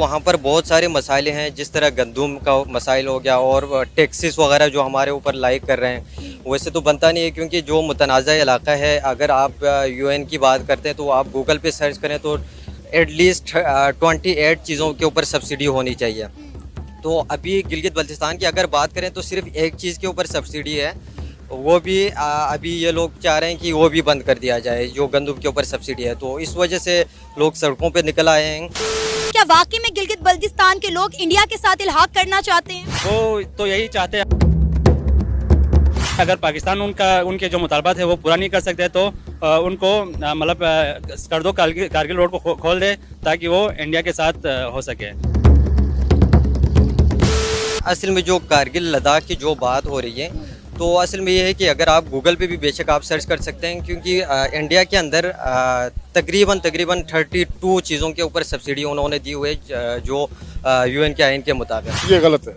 वहाँ पर बहुत सारे मसाइल हैं, जिस तरह गंदम का मसाइल हो गया और टैक्सेस वगैरह जो हमारे ऊपर लाइक कर रहे हैं, वैसे तो बनता नहीं है, क्योंकि जो मुतनाज़ा इलाका है, अगर आप यूएन की बात करते हैं तो आप गूगल पे सर्च करें तो एटलीस्ट 28 चीज़ों के ऊपर सब्सिडी होनी चाहिए। तो अभी गिलगित बल्तिस्तान की अगर बात करें तो सिर्फ एक चीज़ के ऊपर सब्सिडी है, वो भी अभी ये लोग चाह रहे हैं कि वो भी बंद कर दिया जाए, जो गंदम के ऊपर सब्सिडी है। तो इस वजह से लोग सड़कों पे निकल आए हैं। क्या वाकई में गिलगित बल्तिस्तान के लोग इंडिया के साथ इल्हाक करना चाहते हैं? वो तो यही चाहते हैं। अगर पाकिस्तान उनके जो मुतालबात है वो पूरा नहीं कर सकते तो उनको मतलब कर दो, कारगिल रोड को खोल दे ताकि वो इंडिया के साथ हो सके। असल में जो कारगिल लद्दाख की जो बात हो रही है, तो असल में ये है कि अगर आप गूगल पे भी बेशक आप सर्च कर सकते हैं, क्योंकि इंडिया के अंदर तकरीबन 32 चीज़ों के ऊपर सब्सिडी उन्होंने दी हुई है, जो यूएन के आइन के मुताबिक। ये गलत है,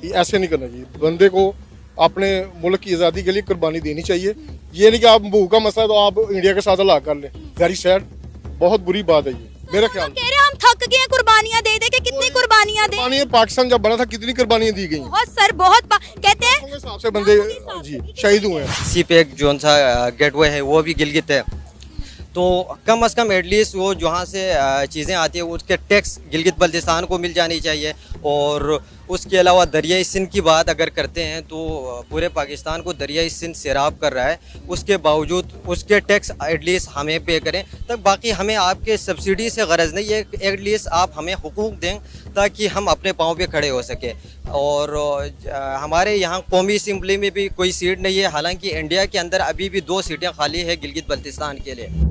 ये ऐसे नहीं करना चाहिए। बंदे को अपने मुल्क की आज़ादी के लिए कुर्बानी देनी चाहिए। ये नहीं कि आप भूख का मसला तो आप इंडिया के साथ अल्लाह कर लें। वेरी सैड, बहुत बुरी बात है ये मेरा ख्याल। कह रहे हैं हम थक गए हैं कुर्बानियां दे दे के, कितनी कुर्बानियां दे? कुर्बानियां पाकिस्तान जब बना था कितनी कुर्बानियां दी गई? बहुत सर, बहुत कहते हैं हिसाब से बंदे जी शहीद हुए हैं। सी पे एक जो सा गेटवे है वो भी गिलगित है, तो कम से कम एटलीस्ट वो जहाँ से चीज़ें आती है उसके टैक्स गिलगित बल्तिस्तान को मिल जानी चाहिए। और उसके अलावा दरियाई सिंध की बात अगर करते हैं तो पूरे पाकिस्तान को दरियाई सिंध सैराब कर रहा है, उसके बावजूद उसके टैक्स एटलीस्ट हमें पे करें। तब बाकी हमें आपके सब्सिडी से गरज नहीं है, एटलीस्ट आप हमें हुकूक दें ताकि हम अपने पाँव पे खड़े हो सके। और हमारे यहाँ कौमी असम्बली में भी कोई सीट नहीं है, हालांकि इंडिया के अंदर अभी भी 2 सीटें खाली है गिलगित बल्तिस्तान के लिए।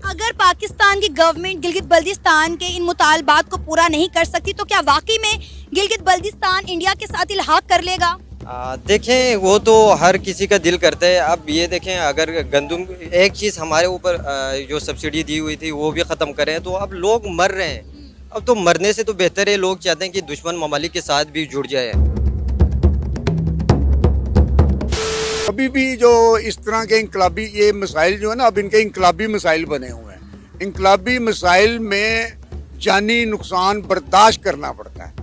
अगर पाकिस्तान की गवर्नमेंट गिलगित बल्तिस्तान के इन मुतालबात को पूरा नहीं कर सकती तो क्या वाकई में गिलगित बल्तिस्तान इंडिया के साथ इल्हाक कर लेगा? देखें, वो तो हर किसी का दिल करता है। अब ये देखें, अगर गंदम एक चीज़ हमारे ऊपर जो सब्सिडी दी हुई थी वो भी ख़त्म करें, तो अब लोग मर रहे हैं। अब तो मरने से तो बेहतर है, लोग चाहते हैं कि दुश्मन ममालिक के साथ भी जुड़ जाए। अभी भी जो इस तरह के इंकलाबी ये मसाइल जो है ना, अब इनके इंकलाबी मसाइल बने हुए हैं। इंकलाबी मसाइल में जानी नुकसान बर्दाश्त करना पड़ता है।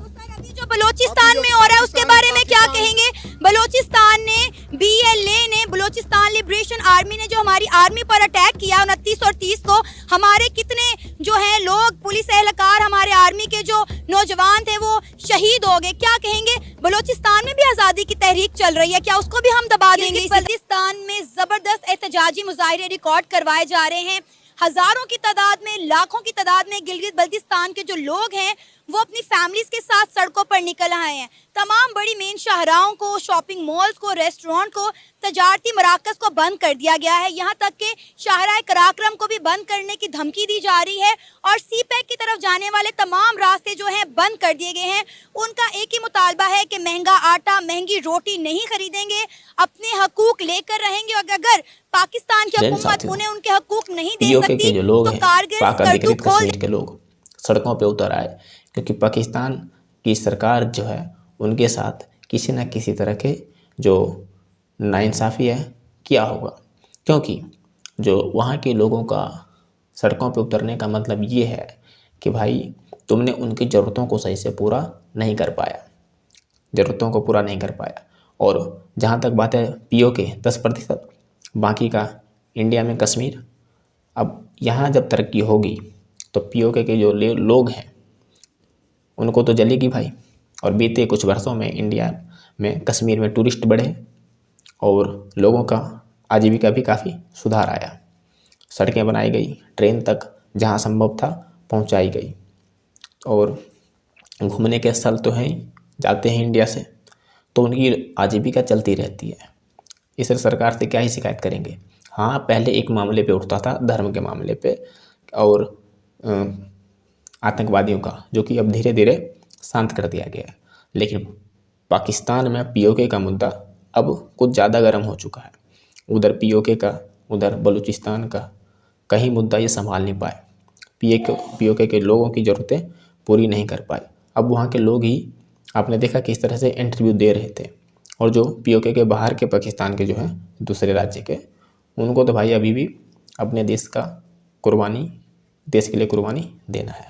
जो बलोचिस्तान में हो रहा है उसके बारे में क्या कहेंगे? बलोचिस्तान ने BLA ने बलोचिस्तान लिबरेशन आर्मी ने जो हमारी आर्मी पर अटैक किया 29 और 30 को, हमारे कितने जो हैं लोग, पुलिस एहलकार, हमारे आर्मी के जो नौजवान थे वो शहीद हो गए। क्या कहेंगे? बलोचिस्तान में भी आज़ादी की तहरीक चल रही है, क्या उसको भी हम दबा देंगे? बल्तिस्तान में जबरदस्त एहतजाजी मुजाहरे रिकॉर्ड करवाए जा रहे हैं। हजारों की तादाद में, लाखों की तादाद में गिलगित बल्तिस्तान के जो लोग हैं वो अपनी फैमिलीज के साथ सड़कों पर निकल आए हैं। तमाम बड़ी मेन शाहराओं को, शॉपिंग मॉल्स को, रेस्टोरेंट को, तजारती मराकज़ को बंद कर दिया गया है। यहाँ तक कि शाहराए कराक्रम को भी बंद करने की धमकी दी जा रही है और CPEC की तरफ जाने वाले तमाम रास्ते जो हैं बंद कर दिए गए हैं। उनका एक ही मुतालबा है कि महंगा आटा, महंगी रोटी नहीं खरीदेंगे, अपने हकूक लेकर रहेंगे। और अगर पाकिस्तान की हुकूमत उन्हें उनके हकूक नहीं दे सकती जो लोग तो कारगिल अधिकृत कश्मीर के लोग सड़कों पे उतर आए, क्योंकि पाकिस्तान की सरकार जो है उनके साथ किसी न किसी तरह के जो नाइंसाफ़ी है किया होगा। क्योंकि जो वहाँ के लोगों का सड़कों पे उतरने का मतलब ये है कि भाई तुमने उनकी ज़रूरतों को सही से पूरा नहीं कर पाया, ज़रूरतों को पूरा नहीं कर पाया। और जहाँ तक बात है POK 10%, बाकी का इंडिया में कश्मीर। अब यहाँ जब तरक्की होगी तो POK के जो लोग हैं उनको तो जलेगी भाई। और बीते कुछ वर्षों में इंडिया में कश्मीर में टूरिस्ट बढ़े और लोगों का आजीविका भी काफ़ी सुधार आया। सड़कें बनाई गई, ट्रेन तक जहाँ संभव था पहुँचाई गई, और घूमने के स्थल तो हैं ही, जाते हैं इंडिया से, तो उनकी आजीविका चलती रहती है। इस सरकार से क्या ही शिकायत करेंगे। हाँ, पहले एक मामले पे उठता था, धर्म के मामले पे और आतंकवादियों का, जो कि अब धीरे धीरे शांत कर दिया गया। लेकिन पाकिस्तान में POK का मुद्दा अब कुछ ज़्यादा गर्म हो चुका है। उधर POK का, उधर बलूचिस्तान का, कहीं मुद्दा ये संभाल नहीं पाए। POK के लोगों की ज़रूरतें पूरी नहीं कर पाए। अब वहाँ के लोग ही, आपने देखा किस तरह से इंटरव्यू दे रहे थे, और जो POK के बाहर के पाकिस्तान के जो हैं दूसरे राज्य के, उनको तो भाई अभी भी अपने देश का कुर्बानी, देश के लिए कुर्बानी देना है।